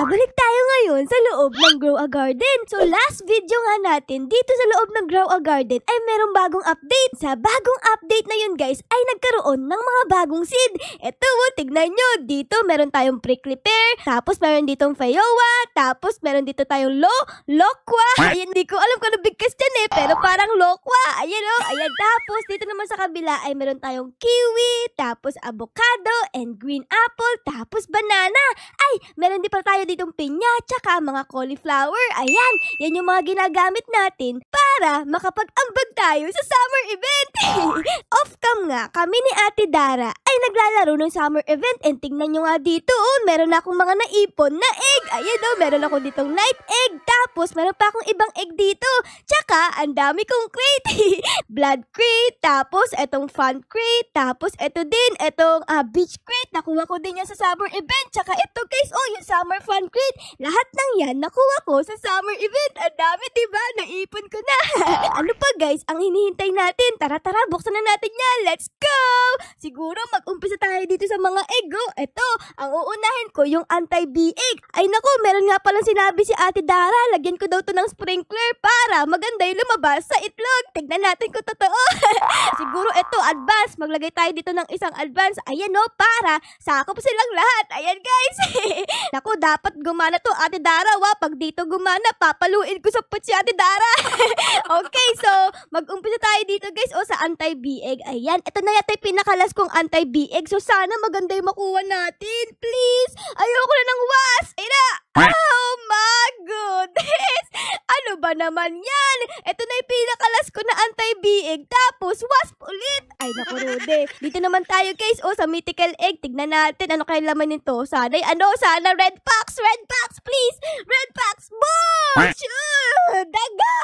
Babalik tayo ngayon sa loob ng Grow a Garden. So last video nga natin, dito sa loob ng Grow a Garden ay merong bagong update. Sa bagong update na yun guys, ay nagkaroon ng mga bagong seed. Eto, tignan nyo. Dito meron tayong prickly pear, tapos meron ditong fayowa, tapos meron dito tayong lokwa. Ayan, hindi ko alam kung ano bigkas dyan pero parang lokwa. Ayan o, ayan. Tapos dito naman sa kabila ay meron tayong kiwi, tapos avocado, and green apple, tapos banana. Ay, meron din pa tayo ditong pinya, tsaka mga cauliflower. Ayan, yan yung mga ginagamit natin para makapag-ambag tayo sa summer event. Off-cam nga, kami ni Ate Dara ay naglalaro ng summer event. And tingnan nyo nga dito, meron akong mga naipon na egg. Ayan meron ako ditong night egg. Tapos, meron pa akong ibang egg dito. Tsaka, ang dami kong crate. Blood crate, tapos etong fun crate, tapos eto din, etong beach crate. Nakuha ko din yan sa summer event. Tsaka ito guys, yung summer fun crate. Lahat ng yan, nakuha ko sa summer event. Ang dami, diba? Naipon ko na. Ano pa guys, ang hinihintay natin? Tara, buksan na natin yan. Let's go! Siguro, mag-umpisa tayo dito sa mga egg. Ito, ang uunahin ko, yung anti-bee egg. Ay naku, meron nga palang sinabi si Ate Dara, lagyan ko daw to ng sprinkler para maganda yung lumabas sa itlog. Tignan natin kung totoo. Siguro ito, advance. Maglagay tayo dito ng isang advance. Ayan para sakop silang lahat. Ayan guys. Naku, dapat gumana to Ate Dara. Pag dito gumana, papaluin ko sa pot si Ate Dara. Okay, so mag-umpisa tayo dito guys sa anti-bee egg. Ayan, ito na yata yung pinakalas kong anti-bee egg. So sana maganda yung makuha natin. Please, ayoko na ng wasp. Oh my goodness! Ano ba naman yan? Ito na yung pinakalas ko na anti-bee egg. Tapos, wasp ulit. Ay, naku, Rude. Dito naman tayo, guys. Sa mythical egg. Tignan natin. Ano kaya laman nito? Sana red fox. Red fox, please. Red fox. Boom! Daga!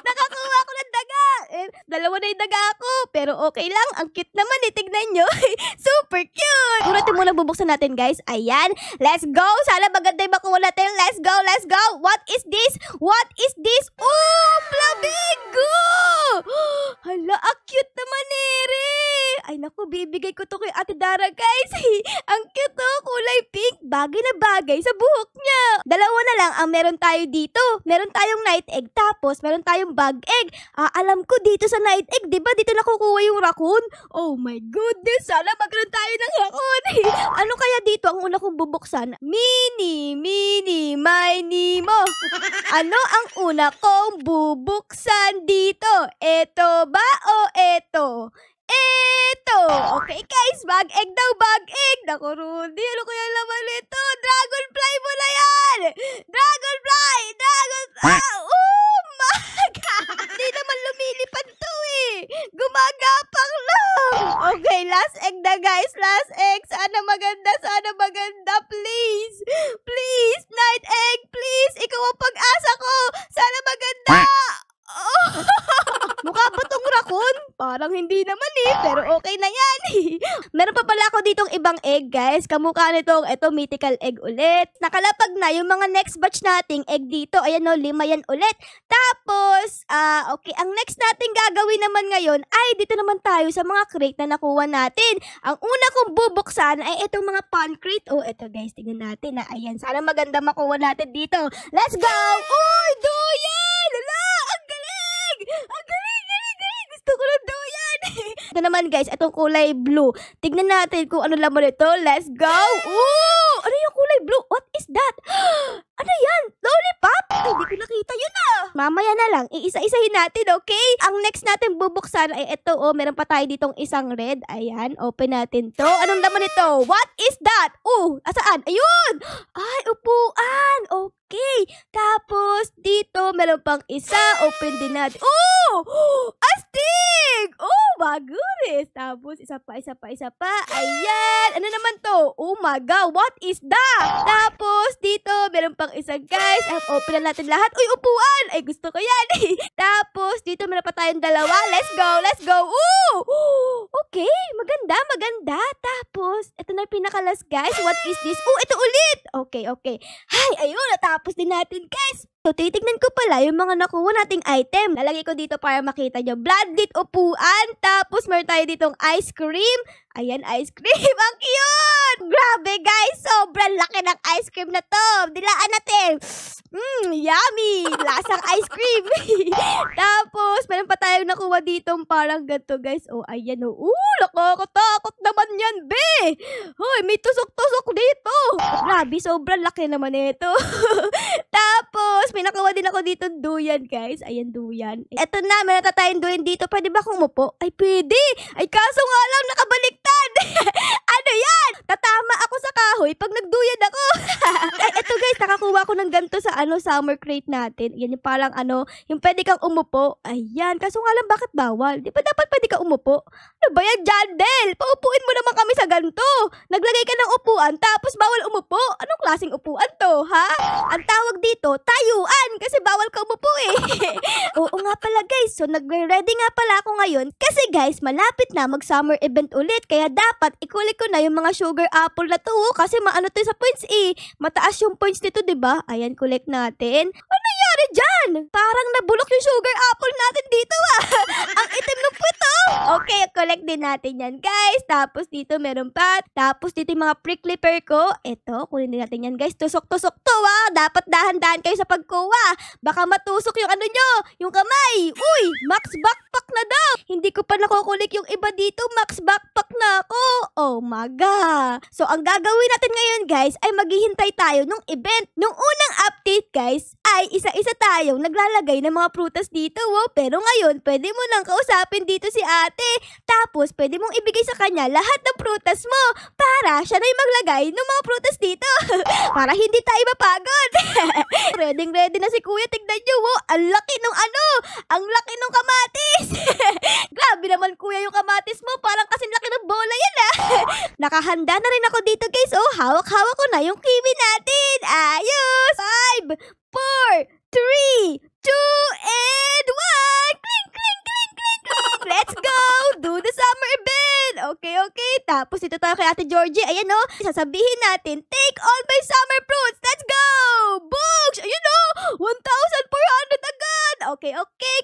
Nakakuha ko ng daga. Dalawa na yung daga ako. Pero okay lang. Ang cute naman Tignan nyo. Super cute. Puro muna bubuksan natin, guys. Ayan. Let's go. Sana maganda yung makuha natin. Let's go. What is this? Flamingo! Hala, cute naman Ay naku, bibigay ko to kay Ate Dara, guys. Ang cute kulay pink. Bagay na bagay sa buhok niya. Dalawa na lang ang meron tayo dito. Meron tayong night egg, tapos meron tayong bug egg. Alam ko dito sa night egg, diba dito nakukuha yung raccoon? Oh my goodness, sana magkaroon tayo ng raccoon. Ano kaya dito ang una kong bubuksan? Mini, mo. Ano ang una kong bubuksan dito? Ito ba o ito? Okay guys, bag egg daw, bag egg. Naku, Rudy, ano kaya laman nito? Dragonfly mo na yan! Dragonfly! Oh my God! Hindi naman lumilipad to Gumagapang lang! Okay, last egg na guys, last egg. Sana maganda, please. Please, night egg, please. Ikaw ang pag-asa ko. Sana maganda. Mukha ba tong raccoon? Parang hindi naman pero okay na yan. Meron pa pala ako ditong ibang egg, guys. Kamukha nitong, mythical egg ulit. Nakalapag na yung mga next batch nating egg dito. Ayan 5 yan ulit. Tapos, okay, ang next nating gagawin naman ngayon ay dito naman tayo sa mga crate na nakuha natin. Ang una kong bubuksan ay itong mga pawn crate. Ito guys, tingnan natin ayan, sana maganda makuha natin dito. Let's go! Uy, duyan! Hala, ang galing! Gusto ko ng duyan! Ito naman guys, itong kulay blue. Tignan natin kung ano laman ito. Let's go! Ooh! Ano yung kulay blue? What is that? Ano yan? Lollipop? Ay, di ko nakita yun Mamaya na lang, iisa-isahin natin, okay? Ang next natin bubuksan ay ito, meron pa tayo ditong isang red. Ayan, open natin to. Anong laman ito? What is that? Asaan? Ayun! Ay, upuan! Okay. Tapos, dito, meron pang isa. Open din natin. Astig! Maguris! Tapos, isa pa. Ayan! Ano naman to? Oh my God! What is that? Tapos, dito, meron pang isa, guys. Open na natin lahat. Uy, upuan! Ay, gusto ko yan. Tapos, dito meron pa tayong dalawa. Let's go! Okay, maganda. Tapos, ito na yung pinakalas, guys. What is this? Ito ulit! Okay. Hay, ayun, natapos din natin, guys. So, titignan ko pala yung mga nakuha nating item. Lalagay ko dito para makita nyo. Bloodlit upuan. Tapos, meron tayo ditong ice cream. Ayan, ice cream. Ang cute! Grabe, guys. Sobrang laki ng ice cream na to. Dilaan natin. Yummy! Lasang ice cream. Tapos, meron pa tayong nakuha ditong parang ganito, guys. Oh, ayan, oh. Nakakatakot naman yan, be! Hoy, may tusok-tusok dito. Grabe, sobrang laki naman ito. Tapos, may nakuha din ako dito duyan, guys. Ayan, duyan. Eto na, meron na tayong duyan dito. Pwede ba akong umupo? Ay, pwede. Ay, kaso nga lang, nakabaliktad. Ano yan? Tatama ako sa kahoy pag nagduyan ako. Ay, eto guys, nakakuha ko ng ganito sa summer crate natin. Yan yung parang yung pwede kang umupo. Ayan, kaso nga lang, bakit bawal? Di ba dapat pwede kang umupo? Ano ba yan, Jandel? Paupuin mo naman kami sa ganito. Naglagay ka ng upuan, tapos bawal umupo. Anong klaseng upuan to, ha? Ang tawag dito, tayuan, kasi bawal ka umupo eh. Oo nga pala guys, so nagre-ready nga pala ako ngayon. Kasi guys, malapit na mag-summer event ulit. Kaya dapat ikulik ko na yung mga sugar apple na to. Kasi maano to sa points eh. Mataas yung points nito, diba? Ayan, collect natin. Ano nangyari dyan? Parang nabulok yung sugar apple natin dito ah. Ang itim ng puto. Okay, collect din natin yan guys. Tapos dito meron pa. Tapos dito yung mga prickly pear ko. Ito, kunin din natin yan guys. Tusok-tusok to ah. Dapat dahan-dahan kayo sa pagkuha. Baka matusok yung nyo, yung kamay. Uy, max backpack na daw. Hindi ko pa nakukulik yung iba dito. Max backpack na ako. Oh my God. So, ang gagawin natin ngayon guys ay maghihintay tayo nung event. Nung unang update guys ay isa-isa tayong naglalagay ng mga prutas dito. Oh. Pero ngayon, pwede mo nang kausapin dito si ate. Tapos, pwede mong ibigay sa kanya lahat ng prutas mo para siya na yung maglagay ng mga prutas dito. Para hindi tayo mapagod. Ready na si kuya. Tignan nyo. Oh. Ang laki nung ang laki nung kamatis. Grabe naman kuya yung kamatis mo. Parang kasing laki ng bola yan ah. Nakahanda na rin ako dito guys. Oh, hawak-hawak ko na yung kiwi natin. Ayos! 5, 4, 3, 2, and 1. Cling, cling, cling, cling, cling. Let's go! Do the summer event! Okay. Tapos dito tayo kay Ate Georgie. Ayan oh. Sasabihin natin, take all my summer fruits. Let's go! Books! Ayun oh! 1,400 agad!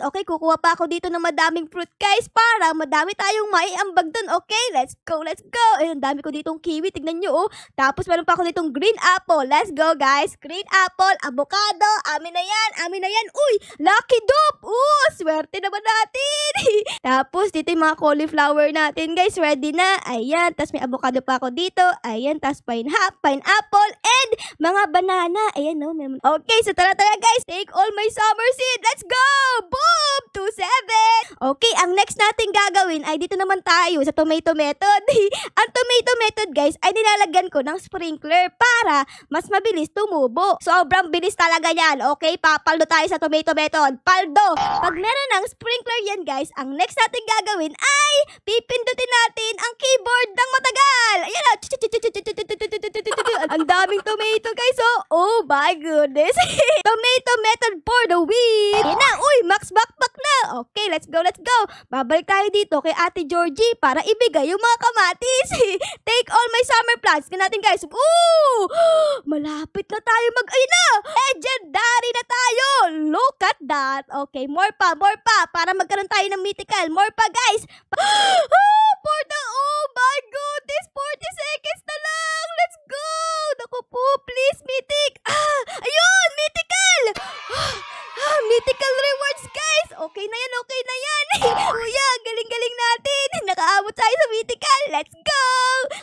Okay, kukuha pa ako dito ng madaming fruit guys para madami tayong maiambag dun. Okay, let's go. Ayun, dami ko ditong kiwi. Tignan nyo oh. Tapos meron pa ako ditong green apple. Let's go guys. Green apple, avocado. Amin na yan. Uy, lucky dupe. Swerte naman natin. Tapos dito yung mga cauliflower natin guys. Ready na. Ayan, tapos may avocado pa ako dito. Ayan, tapos pineapple, and mga banana. Ayan oh. Okay, so tara guys. Take all my summer seed. Let's go! Boom! 2-7! Okay, ang next natin gagawin ay dito naman tayo sa tomato method. Ang tomato method guys ay nilalagyan ko ng sprinkler para mas mabilis tumubo. Sobrang bilis talaga yan. Okay, papaldo tayo sa tomato method. Paldo! Pag meron ng sprinkler yan guys, ang next natin gagawin ay pipindutin natin ang keyboard ng matagal. Ayan o. Ang daming tomato guys oh. Oh my goodness. Tomato method for the win. Yan na. Uy, max backpack na. Okay, let's go. Babalik tayo dito kay Ate Georgie para ibigay yung mga kamatis. Take all my summer plants. Tingnan natin guys. Malapit na tayo ayun na. Legendary na tayo. Look at that. Okay, more pa. Para magkaroon tayo ng mythical. More pa guys. Oh my goodness. 40 seconds na lang. Let's go. Naku po, please, mythic. Ayun, mythical. Mythical rewards guys. Okay na yan. Kuya, galing natin. Nakaabot tayo sa mythical. Let's go.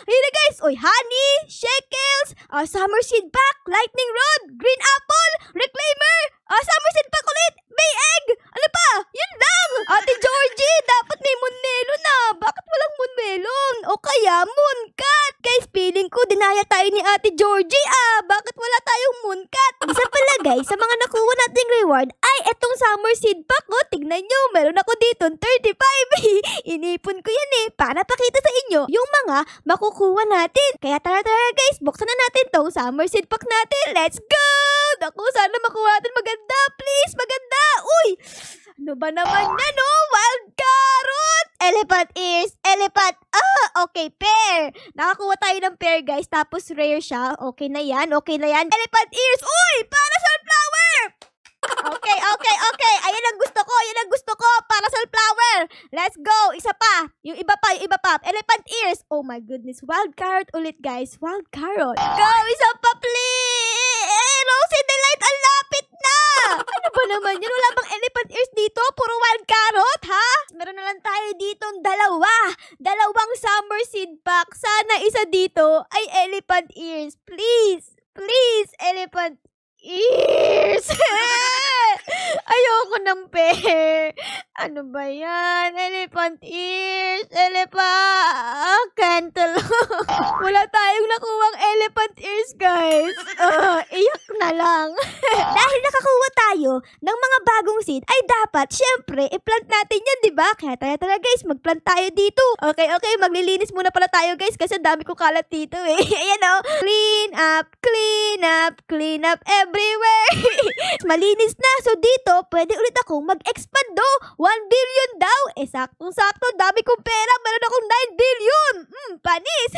Ayun na guys. Oy, honey, shekels, summer seed pack, lightning rod, green apple, reclaimer, summer seed pack ulit, may egg. Ano pa? Yun lang. Ate Georgie, dapat may moonmelon na. Bakit walang moonmelon? O kaya mooncat. Guys, feeling ko dinaya tayo ni Ate Georgie. Bakit wala tayong mooncat? Isa pala guys, sa mga nakuha nating reward ay etong summer seed pack. Tignan nyo, meron ako dito 35. Inipon ko yan para pakita sa inyo yung mga makukuha natin. Kaya tara guys, buksan na natin tong summer seed pack natin. Let's go! Naku, sana makuha natin maganda. Please, maganda. Uy, ano ba naman yan Wild carrot! Elephant ears! Okay, pear. Nakakuha tayo ng pear guys, tapos rare siya. Okay na yan. Elephant ears! Uy, para sunflower! Okay, okay, okay. Ayan ang gusto ko. Ayan ang gusto ko. Parasol flower. Let's go. Isa pa. Yung iba pa, yung iba pa. Elephant ears. Oh my goodness. Wild carrot ulit, guys. Wild carrot. Go. Isa pa, please. Rosie Delight, ang lapit na. Ano ba naman yun? Wala bang elephant ears dito? Puro wild carrot, ha? Meron na lang tayo ditong dalawang summer seed pack. Sana isa dito ay elephant ears. Please. Please, elephant ears. Ayoko ng pear. Ano ba yan? Elephant ears. Cantaloupe. Wala tayong nakuwang elephant ears, guys. Iyak na lang. Dahil nakakuha tayo ng mga bagong seed, ay dapat, syempre, i-plant natin yan, diba? Kaya tara guys, mag-plant tayo dito. Okay, maglilinis muna pala tayo, guys, kasi dami ko kalat dito, eh. Ayan, oh. Clean up everywhere. Malinis na. So, dito, pwede ulit akong mag-expand, do. 1 billion daw. Saktong-sakto, dami kong pera. Meron akong 9 billion. Panis.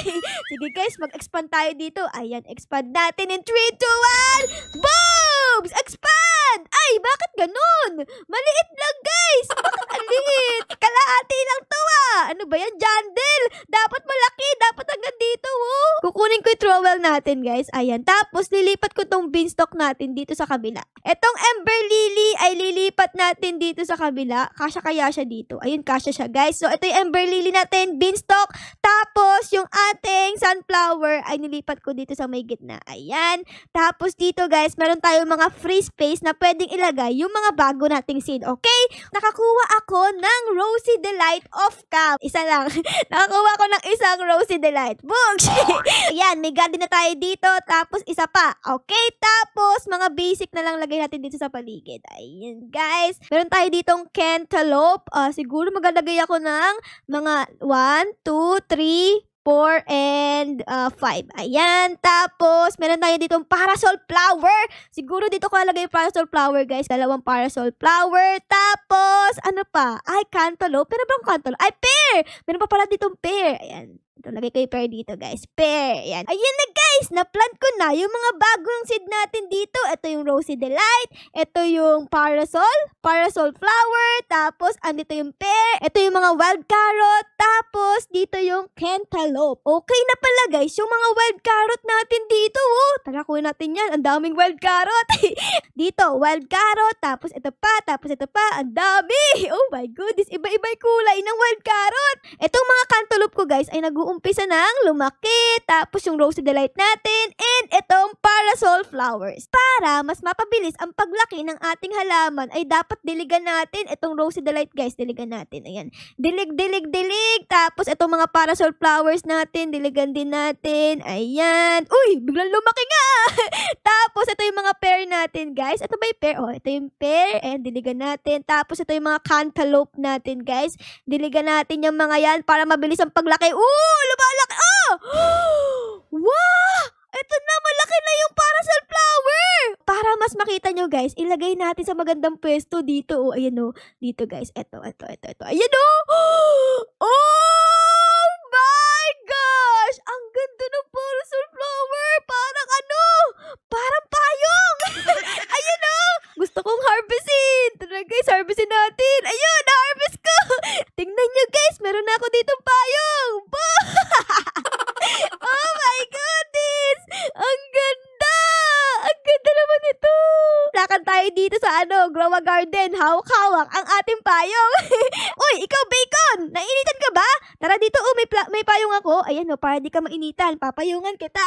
Sige, guys, mag-expand tayo dito. Ayan, expand natin in 3, 2, 1. Boobs! Expand! Ay, bakit ganun? Maliit lang, guys. Bakit ang liit? Kalahati lang to, ah. Ano ba yan, Jandel? Dapat malaki. Dapat hanggang dito, oh. Kukunin ko yung trowel natin, guys. Ayan. Tapos, lilipat ko tong beanstalk natin dito sa kabila. Etong Ember Lily ay lilipat natin dito sa kabila. Kasya kaya siya dito. Ayun, kasya siya, guys. So, ito yung Ember Lily natin, beanstalk. Tapos, yung ating sunflower ay nilipat ko dito sa may gitna. Ayan. Tapos, dito, guys, meron tayong mga free space na pwedeng ilagay yung mga bago nating seed. Okay? Nakakuha ako ng Rosie Delight of Cam. Isa lang. Nakakuha ako ng isang Rosie Delight. Books! Ayan, may garden na tayo dito. Tapos, isa pa. Okay? Tapos, mga basic na lang lagay natin dito sa paligid. Ayan, guys. Meron tayo ditong cantaloupe. Siguro maglalagay ako ng mga 1, 2, 3, 4, and 5. Ayan. Tapos, meron tayo ditong parasol flower. Siguro dito ko lalagay yung parasol flower, guys. 2 parasol flower. Tapos, ano pa? Ay, cantaloupe. Pero bang cantaloupe? Ay, pear! Meron pa pala ditong pear. Ayan. Ito, lagay ko yung pear dito, guys. Pear. Ayan. Ayan na, guys. Na-plant ko na yung mga bagong seed natin dito. Ito yung Rosie Delight. Ito yung parasol flower. Tapos, andito yung pear. Ito yung mga wild carrot. Tapos, dito yung cantaloupe. Okay na pala, guys. Yung mga wild carrot natin dito, oh. Tara, kunin natin yan. Ang daming wild carrot. Dito, wild carrot. Tapos, ito pa. Tapos, ito pa. Ang dami. Oh my goodness. Iba-iba yung kulay ng wild carrot. Itong mga cantaloupe ko, guys, ay nag-uumpisa ng lumaki. Tapos, yung Rosie Delight natin. And itong parasol flowers. Para mas mapabilis ang paglaki ng ating halaman, ay dapat diligan natin itong Rosie Delight, guys. Diligan natin. Ayan. Dilig. Tapos, itong mga parasol flowers natin, diligan din natin. Ayan. Uy, biglang lumaki nga. Tapos, ito yung mga pear natin, guys. Ito ba yung pear? Oh, ito yung pear. And diligan natin. Tapos, ito yung mga cantaloupe natin, guys. Diligan natin yung mga yan para mabilis ang paglaki. Lumalaki. Oh! Wow! Ito na, malaki na yung parasol flower! Para mas makita nyo, guys, ilagay natin sa magandang pwesto dito. Oh, ayan, oh. Dito, guys. Ito. Ayan, oh! Oh my gosh! Ang ganda ng parasol flower! Parang ano? Parang payong! Ayan, oh! Gusto kong harvestin! Tara, guys, harvestin natin! Ayun, na-harvest ko! Tingnan nyo, guys, meron na ako ditong payong! Oh my goodness! Ang ganda! Ang ganda naman ito! Lakad tayo dito sa Grow a Garden. Hawak-hawak ang ating payong. Uy, ikaw, Bacon! Nainitan ka ba? Tara dito, oh, may payong ako. Ayan, oh, para di ka mainitan. Papayungan kita.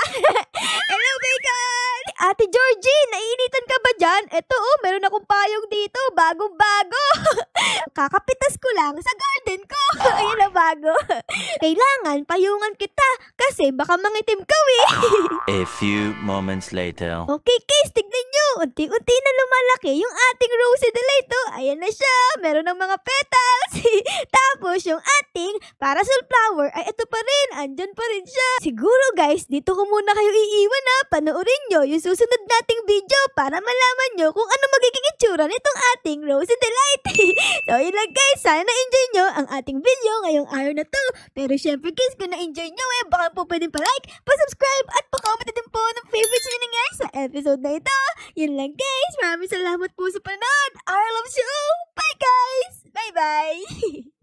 Hello, Bacon! Ate Georgie, nainitan ka ba dyan? Eto, oh, meron akong payong dito. Bagong-bago. Kakapitas ko lang sa garden ko. Ayan na, bago. Kailangan payungan kita kasi baka mangitim ka, eh. A few moments later. Okay, guys, tignan nyo. Unti-unti na lumalaki yung ating Rosie Delight. Ayan na siya. Meron ng mga petals. Tapos yung ating para sunflower ay ito pa rin, andyan pa rin siya. Siguro guys, dito ko muna kayo iiwan ha. Panoorin nyo yung susunod nating video para malaman nyo kung ano magiging itsura nitong ating Rose and Delight. So yun lang guys, sana na-enjoy nyo ang ating video ngayong araw na to. Pero syempre guys, kung na-enjoy nyo baka po pwedeng pa-like, pa-subscribe at pa-comment din po ng favorites nyo nangyari sa episode na ito. Yun lang guys, maraming salamat po sa panood. I love you all. Bye guys! Bye-bye!